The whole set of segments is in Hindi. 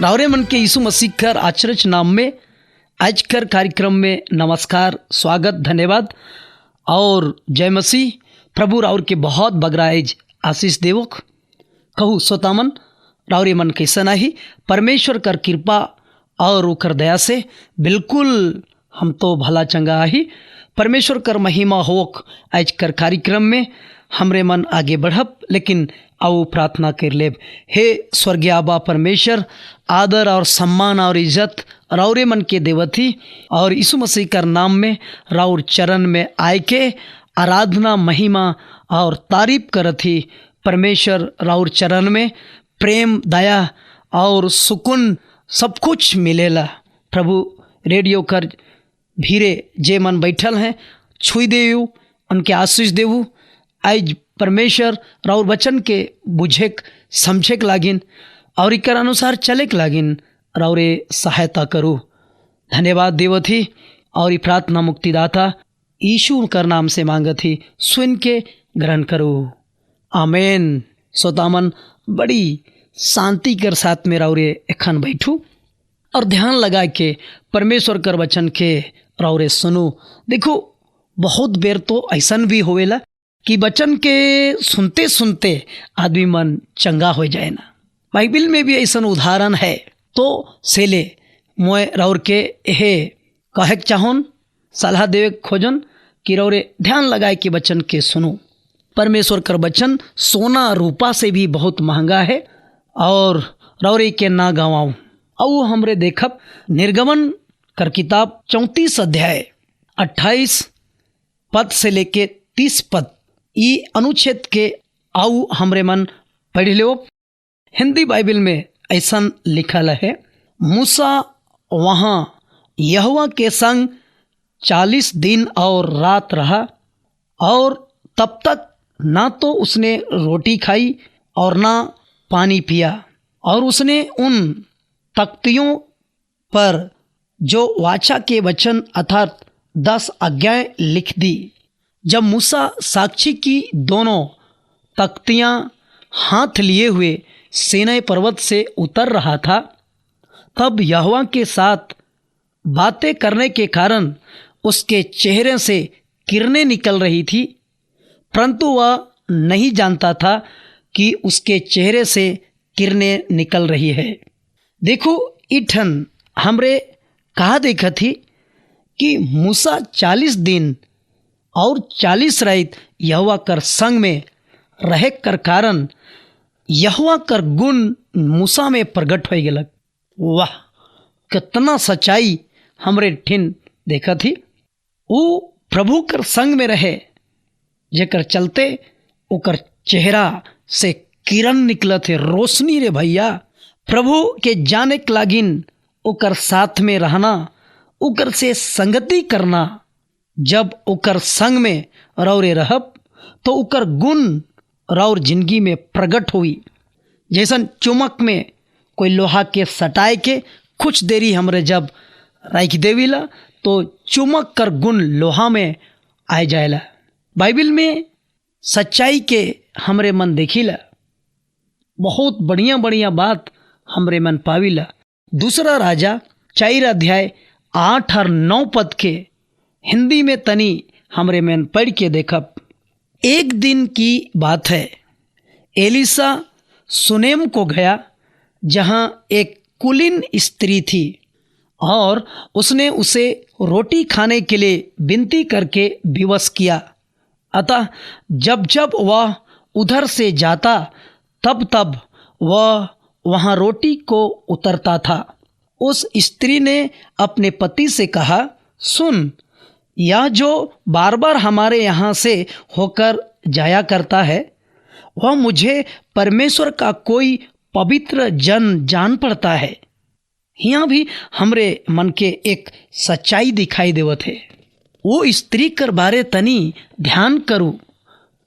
रावरे मन के यीशु मसीह कर आचरज नाम में आज कर कार्यक्रम में नमस्कार, स्वागत, धन्यवाद और जय मसीह। प्रभु राउर के बहुत बगराइज आशीष देवक कहू सोतामन रावरे मन कैसा नाही परमेश्वर कर कृपा और उकर दया से बिल्कुल हम तो भला चंगा ही परमेश्वर कर महिमा होक। आज कर कार्यक्रम में हमरे मन आगे बढ़ब, लेकिन आओ प्रार्थना कर लेब। हे स्वर्गीय आबा परमेश्वर, आदर और सम्मान और इज्जत राउरे मन के देवथी और यीशु मसीह कर नाम में राउर चरण में आए के आराधना, महिमा और तारीफ करथी। परमेश्वर राउर चरण में प्रेम, दया और सुकून सब कुछ मिलेला। प्रभु रेडियो कर भीरे जे मन बैठल हैं छुई देऊ, उनके आशीष देऊ। आज परमेश्वर राउर वचन के बुझेक समझेक लागिन और इकर अनुसार चलेक लागिन राउरे सहायता करूँ। धन्यवाद देवथी और प्रार्थना मुक्तिदाता यीशु कर नाम से मांगथी, सुन के ग्रहण करूँ, आमेन। सोतामन बड़ी शांति कर साथ में राउरे एखन बैठू और ध्यान लगा के परमेश्वर कर वचन के राउरे सुनू। देखो बहुत बेर तो ऐसन भी होवेला कि वचन के सुनते सुनते आदमी मन चंगा हो जाए ना। बाइबिल में भी ऐसा उदाहरण है। तो सेले मोए राउर के एहे कहे चाहन, सलाह देवे खोजन कि राउरे ध्यान लगाए के वचन के सुनो। परमेश्वर कर वचन सोना रूपा से भी बहुत महंगा है और राउरे के ना गवाऊँ। और हमरे देखब निर्गमन कर किताब 34 अध्याय 28 पद से लेके 30 पद ई अनुच्छेद के आउ हमरे मन पढ़ लो। हिंदी बाइबिल में ऐसा लिखल है, मूसा वहाँ यहोवा के संग 40 दिन और रात रहा और तब तक ना तो उसने रोटी खाई और ना पानी पिया। और उसने उन तख्तियों पर जो वाचा के वचन अर्थात 10 आज्ञाएं लिख दी। जब मूसा साक्षी की दोनों तख्तियाँ हाथ लिए हुए सीनै पर्वत से उतर रहा था, तब यहोवा के साथ बातें करने के कारण उसके चेहरे से किरणें निकल रही थी, परंतु वह नहीं जानता था कि उसके चेहरे से किरणें निकल रही है। देखो इठन हमरे कहा देखा थी कि मूसा 40 दिन और 40 रात यहोवा कर संग में रहे कर कारण यहोवा कर गुण मूसा में प्रकट हो गलक। वाह, कितना सच्चाई हमरे ठिन देखा थी। वो प्रभु कर संग में रहे जेकर चलते ओकर चेहरा से किरण निकला थे, रोशनी रे भैया। प्रभु के जाने के लागिन ओकर साथ में रहना, ओकर से संगति करना। जब ओकर संग में रौरे रहब तो ओकर गुण रौर जिंदगी में प्रकट हुई। जैसन चुमक में कोई लोहा के सटाए के कुछ देरी हमरे जब रख देविला तो चुमक कर गुण लोहा में आ जाएला। बाइबिल में सच्चाई के हमरे मन देखिला, बहुत बढ़िया बढ़िया बात हमरे मन पाविला। दूसरा राजा 4 अध्याय 8 और 9 पद के हिंदी में तनी हमरे मन पढ़ के देखब। एक दिन की बात है, एलिसा सुनेम को गया जहाँ एक कुलीन स्त्री थी और उसने उसे रोटी खाने के लिए विनती करके विवश किया। अतः जब जब वह उधर से जाता तब तब वह वहाँ रोटी को उतरता था। उस स्त्री ने अपने पति से कहा, सुन, यह जो बार बार हमारे यहाँ से होकर जाया करता है वह मुझे परमेश्वर का कोई पवित्र जन जान पड़ता है। यहाँ भी हमरे मन के एक सच्चाई दिखाई देवत है। वो स्त्री कर बारे तनी ध्यान करूँ।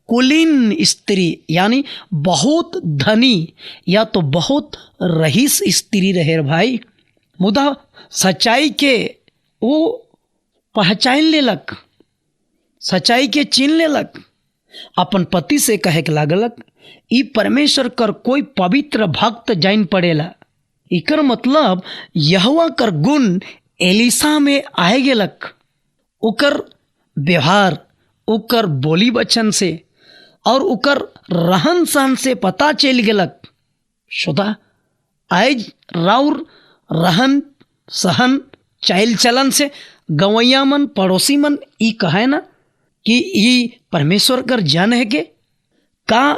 कुलीन स्त्री यानी बहुत धनी या तो बहुत रईस स्त्री रहे भाई। मुदा सच्चाई के वो पहचान लेलक, सच्चाई के चीन लेलक। अपन पति से कहे के लागलक, ई परमेश्वर कर कोई पवित्र भक्त जान पड़ेला। इकर मतलब यहोवा कर गुण एलिसा में आए गेलक, ओकर व्यवहार, ओकर बोली वचन से और ओकर रहन सहन से पता चल गेलक। श्रोता, आज राउर रहन सहन चाल चलन से गवैया मन पड़ोसी मन ई कहे ना कि ई परमेश्वर कर जन है के, का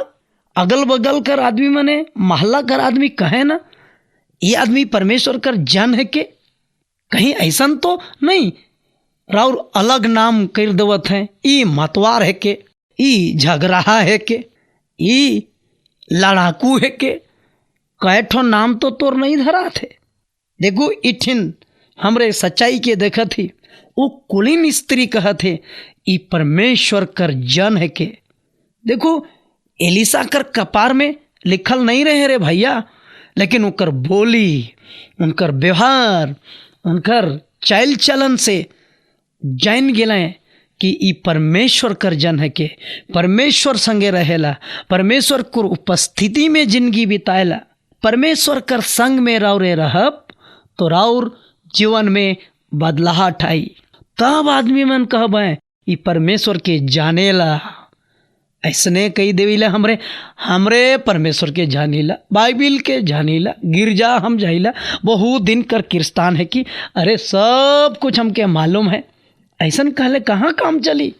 अगल बगल कर आदमी मने महल्ला कर आदमी कहे ना ये आदमी परमेश्वर कर जन है के, कहीं ऐसा तो नहीं राउर अलग नाम कर देवत है, ई मतवार है के, ई झगड़ाहा है के, ई लड़ाकू है के, कैठो नाम तो तोर नहीं धरा थे। देखो इठिन हमरे सच्चाई के देखा थी, वो कुलीन स्त्री कहा थे ई परमेश्वर कर जन है के। देखो एलिसा कर कपार में लिखल नहीं रहे रे भैया, लेकिन उनकर बोली, उनकर व्यवहार, उनकर चाल चलन से जान गेले कि ई परमेश्वर कर जन है के, परमेश्वर संगे रहेला, परमेश्वर को उपस्थिति में जिंदगी बिताएला, परमेश्वर कर संग में राउरे रहब तो राउर जीवन में बदलाहट आई। तब आदमी मन कहबे ई परमेश्वर के जानेला। ऐसने कई देवीला हमरे परमेश्वर के जानीला, बाइबिल के जानीला, गिरजा हम जाइला, बहुत दिन कर किरस्तान है कि अरे सब कुछ हमके मालूम है। ऐसन कहले कहाँ काम चली।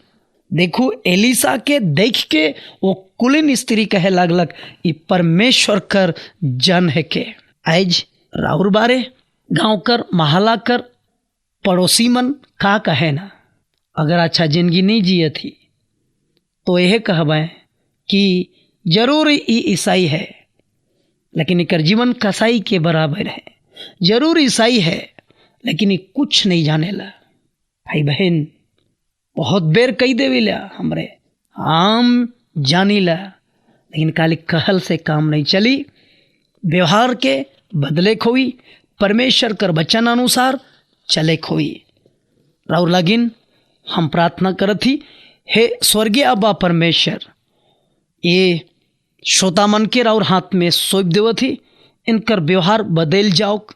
देखो एलिसा के देख के वो कुलीन स्त्री कहे लगलक ई परमेश्वर कर जन है के। आज राउर बारे गाँव कर महला कर पड़ोसी मन का कहे ना, अगर अच्छा जिंदगी नहीं जिए थी तो यह कहबे कि जरूर ई ईसाई है, लेकिन इकर जीवन कसाई के बराबर है। जरूर ईसाई है लेकिन ये कुछ नहीं जानेला। भाई बहन बहुत बेर कही देविला हमरे, हम जानीला, लेकिन काली कहल से काम नहीं चली। व्यवहार के बदले खोई, परमेश्वर कर वचन अनुसार चले खोई। राउर लगिन हम प्रार्थना करत ही, हे स्वर्गीय अब्बा परमेश्वर, ये श्रोता मन के राउर हाथ में सौंप देवत ही, इनकर व्यवहार बदल जाओक,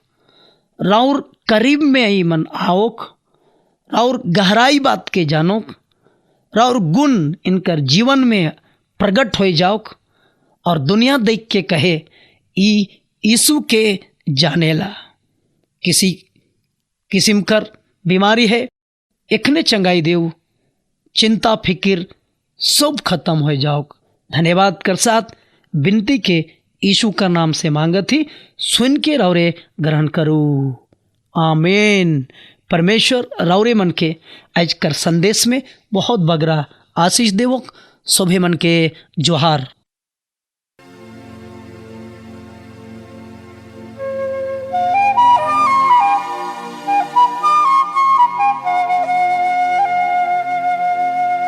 राउर करीब में ही मन आओक, राउर गहराई बात के जानोक, राउर गुण इनकर जीवन में प्रकट हो जाओक और दुनिया देख के कहे ई यीशु के जानेला। किसी किस्म कर बीमारी है इखने चंगाई देव, चिंता फिकिर सब खत्म हो जाओ। धन्यवाद कर साथ विनती के यीशु का नाम से मांगत ही, सुन के रावरे ग्रहण करू, आमीन। परमेश्वर रावरे मन के आज कर संदेश में बहुत बगरा आशीष देवो। सभी मन के जोहार।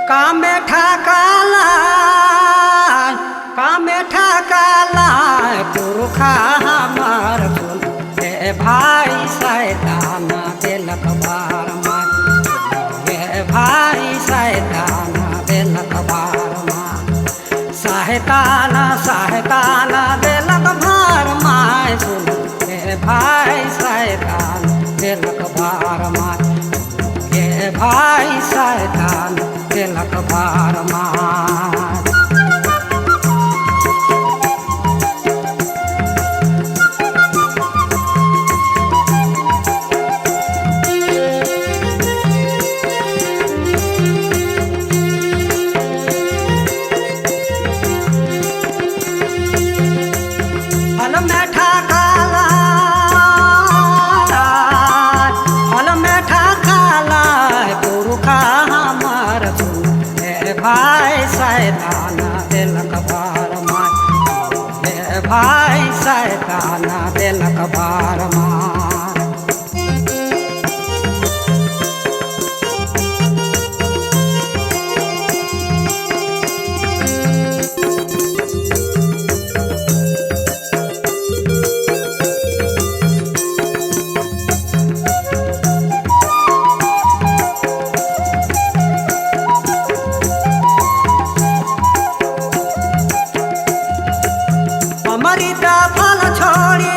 कामे ठाकाला पुरखा हमार सुन हे भाई शैतान देलक बार मार, हे भाई शैतान देलक बार मार, शैतान देलक बार मार सुन हे भाई शैतान देलक बार मार, हे भाई शैतान देलक बार मार। भाई शैतान देलक बार मार। अमृता फल छोड़ी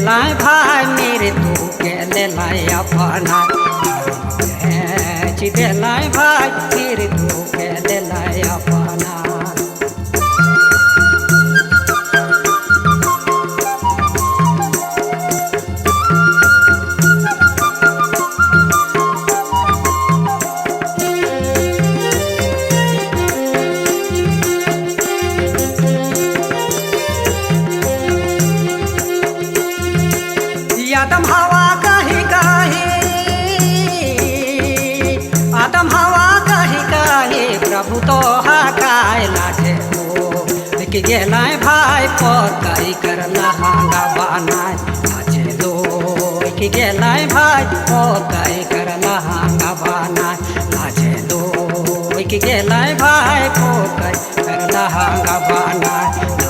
गेलाय भाई मेरे तू के ले लाए अपना बेच देलाय भाई मेरे तू के ले लाए अपना। आदम हवा कही कही आदम हवा कही कही प्रभु तो हकाय लाठे हो कि गेलाय भाई पकाई कर लहांगा बनाए लाचे दो कि गेलाय भाई पकाई कर लहांगा बनाए लाचे दो कि गेलाय भाई पकाई कर लहांगा बनाए